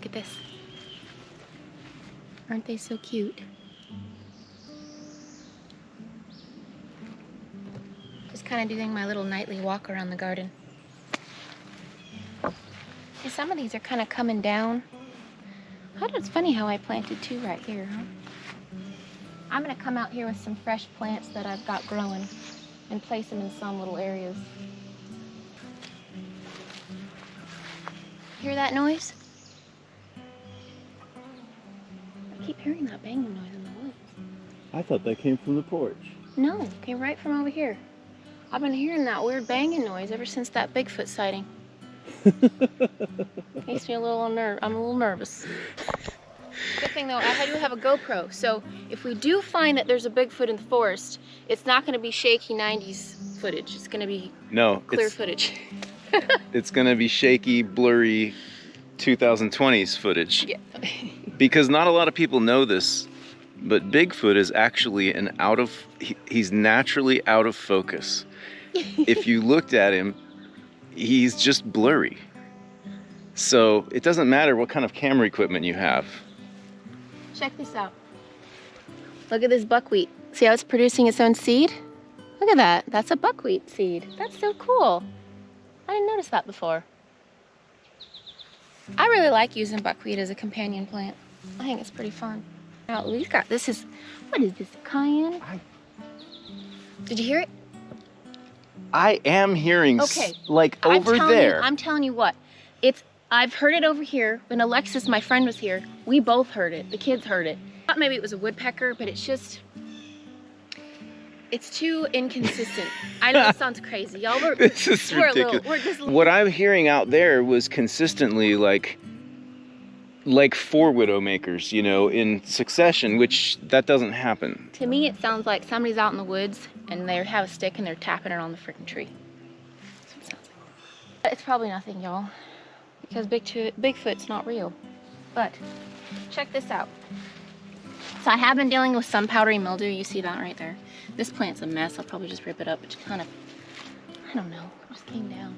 at this. Aren't they so cute? Just kind of doing my little nightly walk around the garden. And some of these are kind of coming down. It's funny how I planted two right here, huh? I'm gonna come out here with some fresh plants that I've got growing and place them in some little areas. Hear that noise? I keep hearing that banging noise in the woods. I thought that came from the porch. No, it came right from over here. I've been hearing that weird banging noise ever since that Bigfoot sighting. Makes me a little I'm a little nervous. Good thing though, I do have a GoPro, so if we do find that there's a Bigfoot in the forest, it's not going to be shaky 90s footage. It's going to be clear footage. It's going to be shaky, blurry 2020s footage. Yeah. Because not a lot of people know this, but Bigfoot is actually he's naturally out of focus. If you looked at him, he's just blurry. So it doesn't matter what kind of camera equipment you have. Check this out. Look at this buckwheat. See how it's producing its own seed? Look at that. That's a buckwheat seed. That's so cool. I didn't notice that before. I really like using buckwheat as a companion plant. I think it's pretty fun. Now, we've got, what is this, cayenne? Did you hear it? I am hearing, okay. Over there. I'm telling you what, I've heard it over here. When Alexis, my friend, was here, we both heard it. The kids heard it. I thought maybe it was a woodpecker, but it's too inconsistent. I know it sounds crazy. Y'all, this is ridiculous. What I'm hearing out there was consistently like 4 widowmakers, in succession, which that doesn't happen. To me, it sounds like somebody's out in the woods and they have a stick and they're tapping it on the freaking tree. That's what it sounds like. It's probably nothing, y'all, because Bigfoot's not real. But check this out. So I have been dealing with some powdery mildew. You see that right there? This plant's a mess. I'll probably just rip it up. It just kind of, I don't know, it just came down.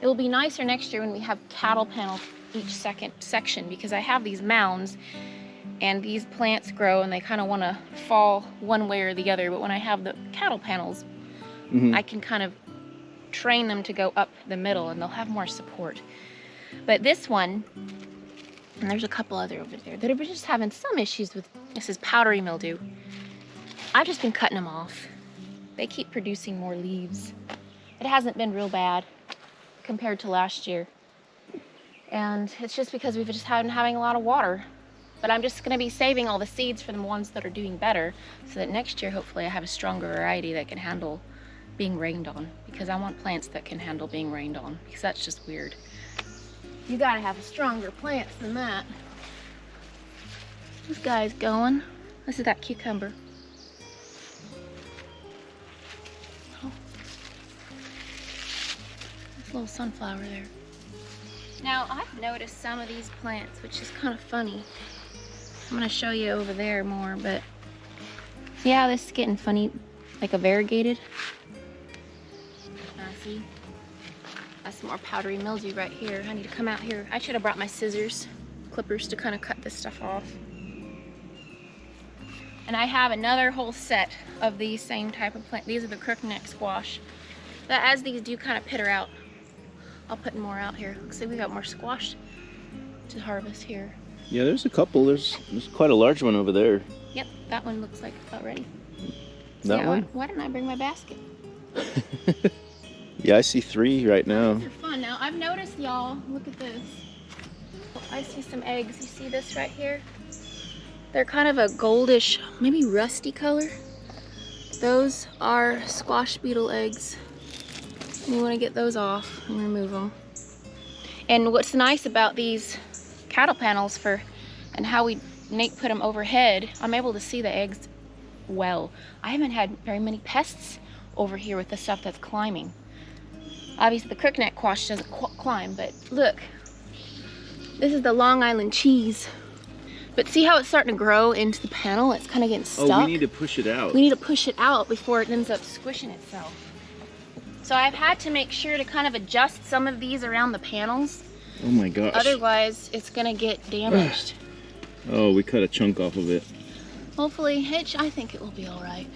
It will be nicer next year when we have cattle panels each section, because I have these mounds and these plants grow and they kind of want to fall one way or the other. But when I have the cattle panels, I can kind of train them to go up the middle and they'll have more support. But this one, and there's a couple other over there that are just having some issues with, this is powdery mildew. I've just been cutting them off. They keep producing more leaves. It hasn't been real bad compared to last year. And it's just because we've just been having a lot of water. But I'm just gonna be saving all the seeds for the ones that are doing better, so that next year, hopefully, I have a stronger variety that can handle being rained on. Because I want plants that can handle being rained on, because that's just weird. You gotta have stronger plants than that. This guy's going. This is that cucumber. Oh. This little sunflower there. Now, I've noticed some of these plants, which is kind of funny. I'm gonna show you over there more, but see how this is getting funny, like a variegated? See? That's more powdery mildew right here. I need to come out here. I should have brought my scissors, clippers, to kind of cut this stuff off. And I have another whole set of these same type of plant. These are the crookneck squash. But as these do kind of peter out, I'll put more out here. Looks like we got more squash to harvest here. Yeah, there's a couple. There's quite a large one over there. Yep, that one looks like about ready. That one? Why didn't I bring my basket? Yeah, I see 3 right now. These are fun. Now, I've noticed, y'all, look at this. I see some eggs. You see this right here? They're kind of a goldish, maybe rusty color. Those are squash beetle eggs. You want to get those off and remove them. And what's nice about these cattle panels and how Nate put them overhead, I'm able to see the eggs well. I haven't had very many pests over here with the stuff that's climbing. Obviously the crookneck squash doesn't climb, but look, this is the Long Island cheese. But see how it's starting to grow into the panel? It's kind of getting stuck. Oh, we need to push it out. We need to push it out before it ends up squishing itself. So I've had to make sure to kind of adjust some of these around the panels Oh my gosh. Otherwise, it's gonna get damaged. Oh, we cut a chunk off of it. Hopefully, I think it will be all right.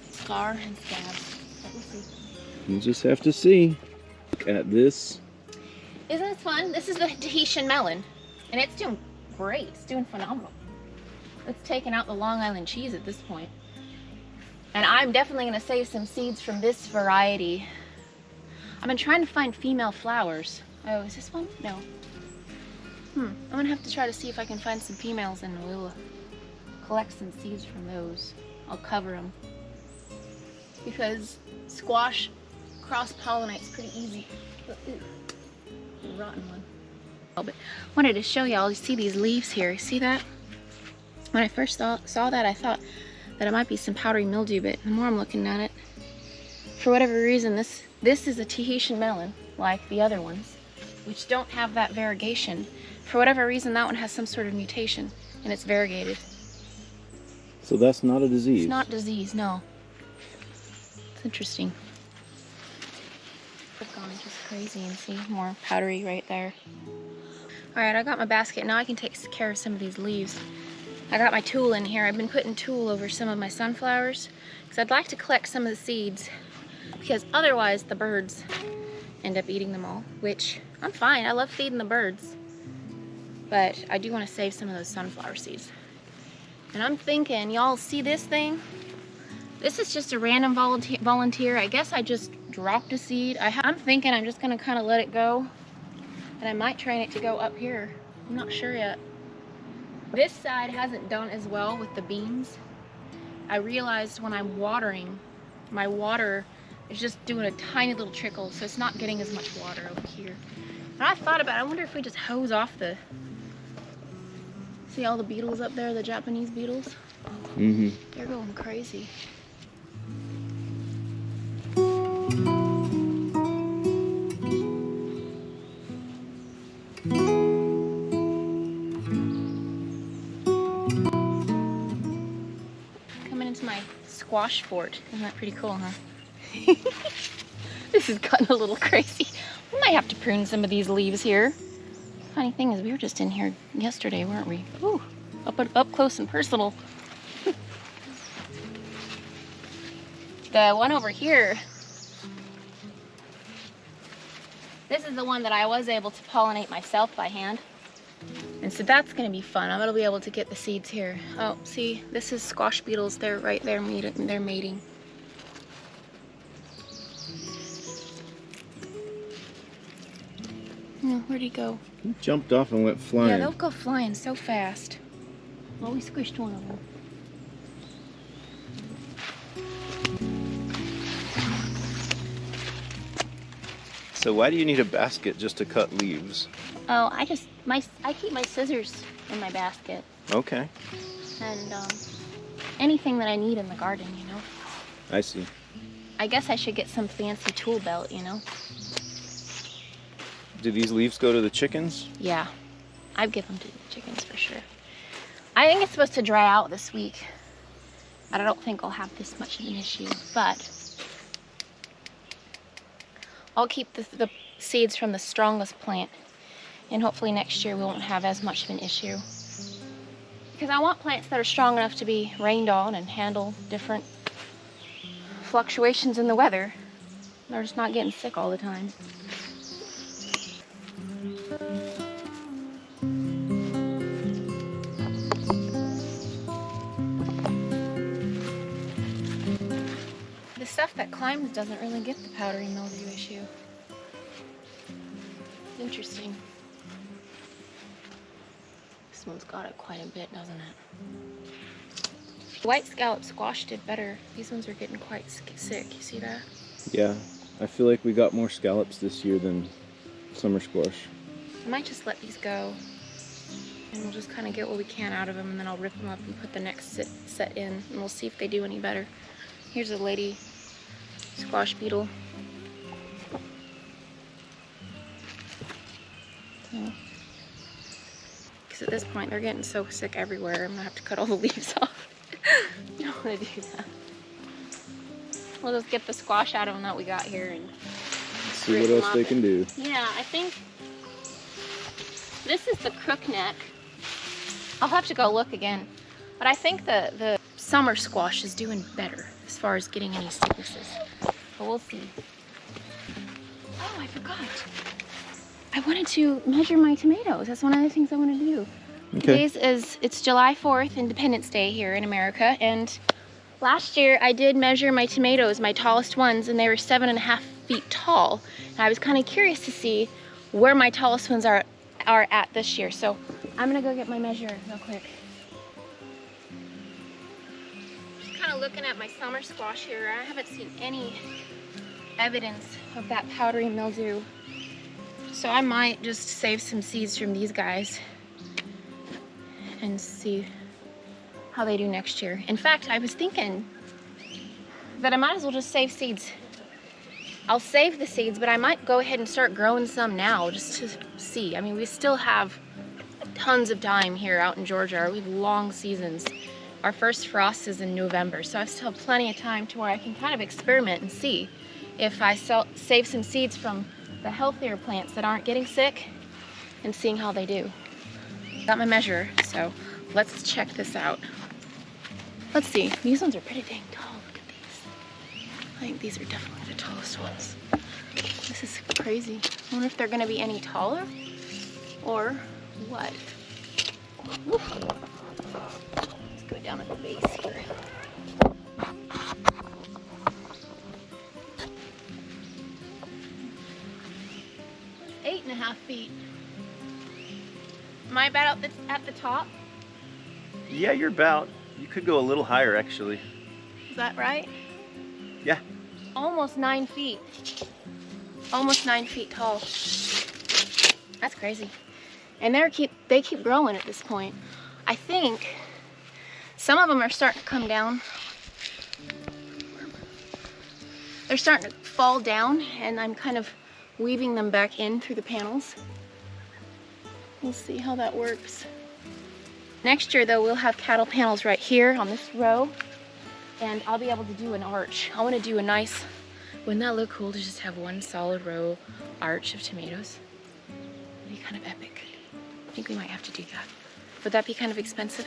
Scar and scab. Let me see. We'll just have to see. Look at this. Isn't this fun? This is the Tahitian melon, and it's doing great. It's doing phenomenal. It's taking out the Long Island cheese at this point. And I'm definitely going to save some seeds from this variety. I've been trying to find female flowers. Oh, is this one? No. I'm going to have to try to see if I can find some females, and we'll collect some seeds from those. I'll cover them. Because squash cross-pollinates pretty easy. Rotten one. Oh, but wanted to show y'all. You see these leaves here? See that? When I first saw that, I thought that it might be some powdery mildew, but the more I'm looking at it, for whatever reason, this is a Tahitian melon, like the other ones, which don't have that variegation. For whatever reason, that one has some sort of mutation, and it's variegated. So that's not a disease? It's not disease, no. It's interesting. I've gone just crazy and see more powdery right there. Alright, I got my basket. Now I can take care of some of these leaves. I got my tool in here. I've been putting tool over some of my sunflowers because I'd like to collect some of the seeds, because otherwise the birds end up eating them all, which I'm fine. I love feeding the birds, but I do want to save some of those sunflower seeds. And I'm thinking, y'all see this thing? This is just a random volunteer. I guess I just dropped a seed. I'm thinking I'm just going to kind of let it go, and I might train it to go up here. I'm not sure yet. This side hasn't done as well with the beans. I realized when I'm watering, my water is just doing a tiny little trickle, so it's not getting as much water over here. And I thought about it, I wonder if we just hose off the... See all the beetles up there, the Japanese beetles? Mm-hmm. They're going crazy. My squash fort. Isn't that pretty cool, huh? This has gotten a little crazy. We might have to prune some of these leaves here. Funny thing is, we were just in here yesterday, weren't we? Ooh, up close and personal. The one over here, this is the one that I was able to pollinate myself by hand. And so that's going to be fun. I'm going to be able to get the seeds here. Oh, see, this is squash beetles. They're right there mating. They're mating. Oh, where'd he go? He jumped off and went flying. Yeah, they'll go flying so fast. Well, we squished one of them. So why do you need a basket just to cut leaves? Oh, I keep my scissors in my basket. Okay. And anything that I need in the garden, you know. I see. I guess I should get some fancy tool belt, you know. Do these leaves go to the chickens? Yeah, I'd give them to the chickens for sure. I think it's supposed to dry out this week. I don't think I'll have this much of an issue, but I'll keep the seeds from the strongest plant, and hopefully next year we won't have as much of an issue. Because I want plants that are strong enough to be rained on and handle different fluctuations in the weather. They're just not getting sick all the time. The stuff that climbs doesn't really get the powdery mildew issue. Interesting. This one's got it quite a bit, doesn't it? White scallop squash did better. These ones are getting quite sick. You see that? Yeah, I feel like we got more scallops this year than summer squash. I might just let these go, and we'll just kind of get what we can out of them, and then I'll rip them up and put the next set in, and we'll see if they do any better. Here's a lady squash beetle. Because at this point they're getting so sick everywhere, I'm gonna have to cut all the leaves off. I don't want to do that. We'll just get the squash out of them that we got here and see what else they can do. Yeah, I think This is the crookneck. I'll have to go look again. But I think the summer squash is doing better as far as getting any sicknesses. But we'll see. Oh, I forgot. I wanted to measure my tomatoes. That's one of the things I want to do. Okay. It's July 4th, Independence Day here in America, and last year I did measure my tomatoes, my tallest ones, and they were 7.5 feet tall. And I was kind of curious to see where my tallest ones are at this year. So I'm gonna go get my measure real quick. Just kind of looking at my summer squash here. I haven't seen any evidence of that powdery mildew. So I might just save some seeds from these guys and see how they do next year. In fact, I was thinking that I might as well just save seeds. I'll save the seeds, but I might go ahead and start growing some now just to see. I mean, we still have tons of time here out in Georgia. We have long seasons. Our first frost is in November, so I still have plenty of time to where I can kind of experiment and see if I save some seeds from the healthier plants that aren't getting sick and seeing how they do. Got my measure, so let's check this out. Let's see, these ones are pretty dang tall. Look at these. I think these are definitely the tallest ones. This is crazy. I wonder if they're gonna be any taller or what. Woof. Let's go down at the base here. 8.5 feet. Am I about at the top? Yeah, you're about. You could go a little higher, actually. Is that right? Yeah. Almost 9 feet. Almost 9 feet tall. That's crazy. And they keep growing at this point. I think some of them are starting to come down. They're starting to fall down, and I'm kind of weaving them back in through the panels. We'll see how that works. Next year though, we'll have cattle panels right here on this row, and I'll be able to do an arch. I want to do a nice, wouldn't that look cool to just have one solid row arch of tomatoes? It'd be kind of epic. I think we might have to do that. Would that be kind of expensive?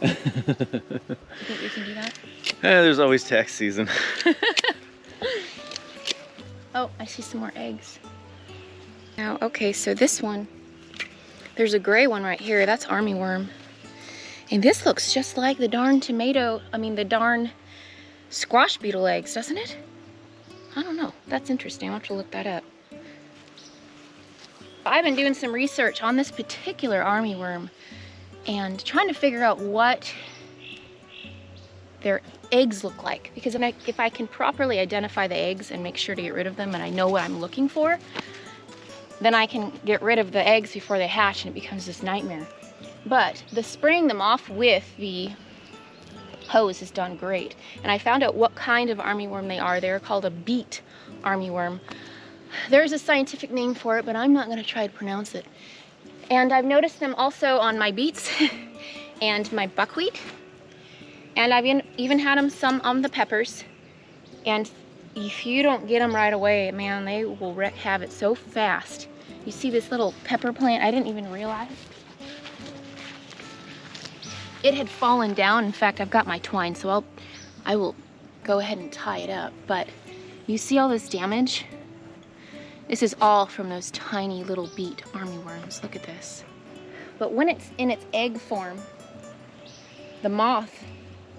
You think we can do that? There's always tax season. Oh, I see some more eggs. Now, okay, so this one, there's a gray one right here. That's armyworm. And this looks just like the darn the darn squash beetle eggs, doesn't it? I don't know. That's interesting. I'll have to look that up. I've been doing some research on this particular armyworm and trying to figure out what their eggs look like, because if I can properly identify the eggs and make sure to get rid of them, and I know what I'm looking for, then I can get rid of the eggs before they hatch and it becomes this nightmare. But the spraying them off with the hose has done great. And I found out what kind of armyworm they are. They're called a beet armyworm. There's a scientific name for it, but I'm not going to try to pronounce it. And I've noticed them also on my beets and my buckwheat. And I've even had them some on the peppers. And if you don't get them right away, man, they will wreak havoc so fast. You see this little pepper plant? I didn't even realize it had fallen down. In fact, I've got my twine, so I will go ahead and tie it up. But you see all this damage? This is all from those tiny little beet armyworms. Look at this. But when it's in its egg form, the moth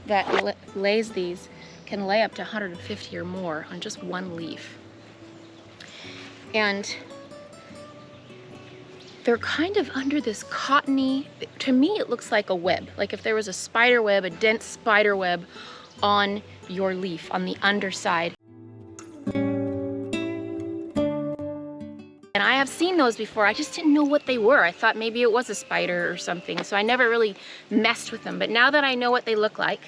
that lays these can lay up to 150 or more on just one leaf. And they're kind of under this cottony, to me it looks like a web. Like if there was a spider web, a dense spider web on your leaf, on the underside. And I have seen those before. I just didn't know what they were. I thought maybe it was a spider or something, so I never really messed with them. But now that I know what they look like,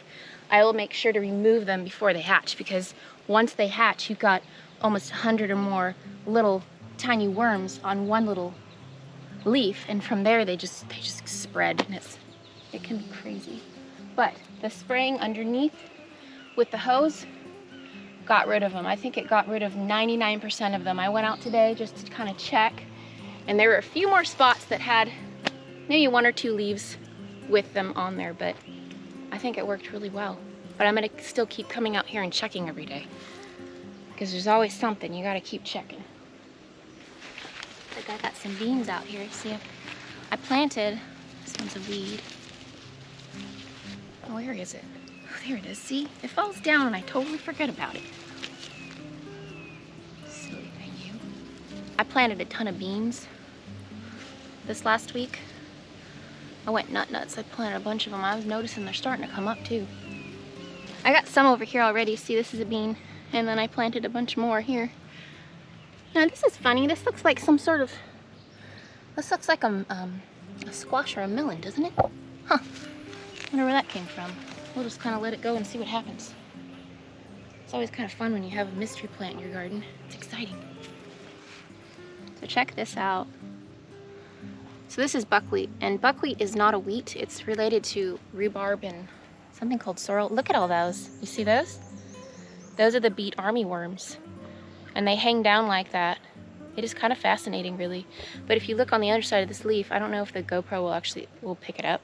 I will make sure to remove them before they hatch, because once they hatch, you've got almost 100 or more little tiny worms on one little leaf, and from there they just spread, and it can be crazy. But the spraying underneath with the hose got rid of them. I think it got rid of 99% of them. I went out today just to kind of check, and there were a few more spots that had maybe 1 or 2 leaves with them on there, but I think it worked really well. But I'm gonna still keep coming out here and checking every day, because there's always something, you gotta keep checking. Like I got some beans out here, see if I planted, this one's a weed. Oh, where is it? Oh, there it is, see? It falls down and I totally forget about it. Silly thing, you. I planted a ton of beans this last week. I went nuts. I planted a bunch of them. I was noticing they're starting to come up too. I got some over here already. See, this is a bean. And then I planted a bunch more here. Now this is funny. This looks like some sort of, this looks like a squash or a melon, doesn't it? Huh. Wonder where that came from. We'll just kind of let it go and see what happens. It's always kind of fun when you have a mystery plant in your garden. It's exciting. So check this out. So this is buckwheat, and buckwheat is not a wheat. It's related to rhubarb and something called sorrel. Look at all those. You see those? Those are the beet armyworms, and they hang down like that. It is kind of fascinating, really. But if you look on the other side of this leaf, I don't know if the GoPro will pick it up,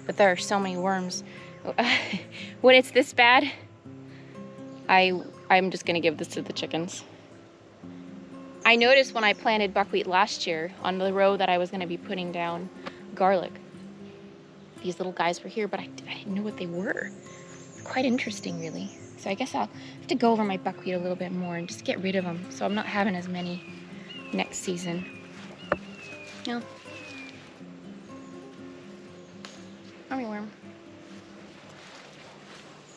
but there are so many worms. When it's this bad, I'm just gonna give this to the chickens. I noticed when I planted buckwheat last year on the row that I was gonna be putting down garlic, these little guys were here, but I didn't know what they were. Quite interesting, really. So I guess I'll have to go over my buckwheat a little bit more and just get rid of them so I'm not having as many next season. No. Armyworm.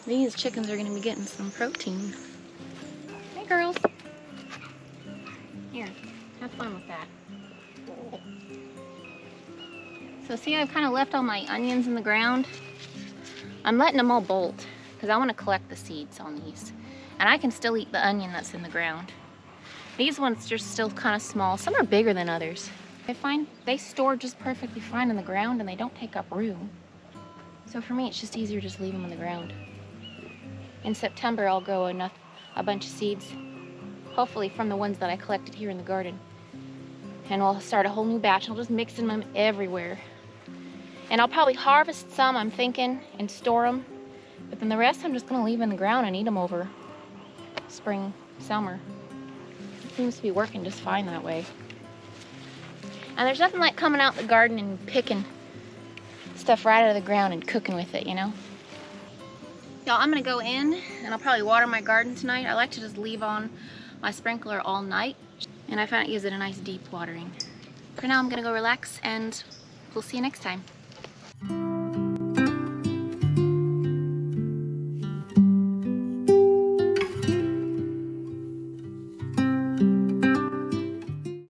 These chickens are gonna be getting some protein. Hey girls. Here, have fun with that. So see, I've kind of left all my onions in the ground. I'm letting them all bolt because I want to collect the seeds on these. And I can still eat the onion that's in the ground. These ones are still kind of small. Some are bigger than others. I find they store just perfectly fine in the ground and they don't take up room. So for me, it's just easier to just leave them in the ground. In September, I'll grow a bunch of seeds, hopefully from the ones that I collected here in the garden. And I'll start a whole new batch. I'll just mix them everywhere. And I'll probably harvest some, I'm thinking, and store them. But then the rest I'm just gonna leave in the ground and eat them over spring, summer. It seems to be working just fine that way. And there's nothing like coming out in the garden and picking stuff right out of the ground and cooking with it, you know? Y'all, I'm gonna go in and I'll probably water my garden tonight. I like to just leave on my sprinkler all night, and I find it gives it a nice deep watering. For now, I'm gonna go relax and we'll see you next time.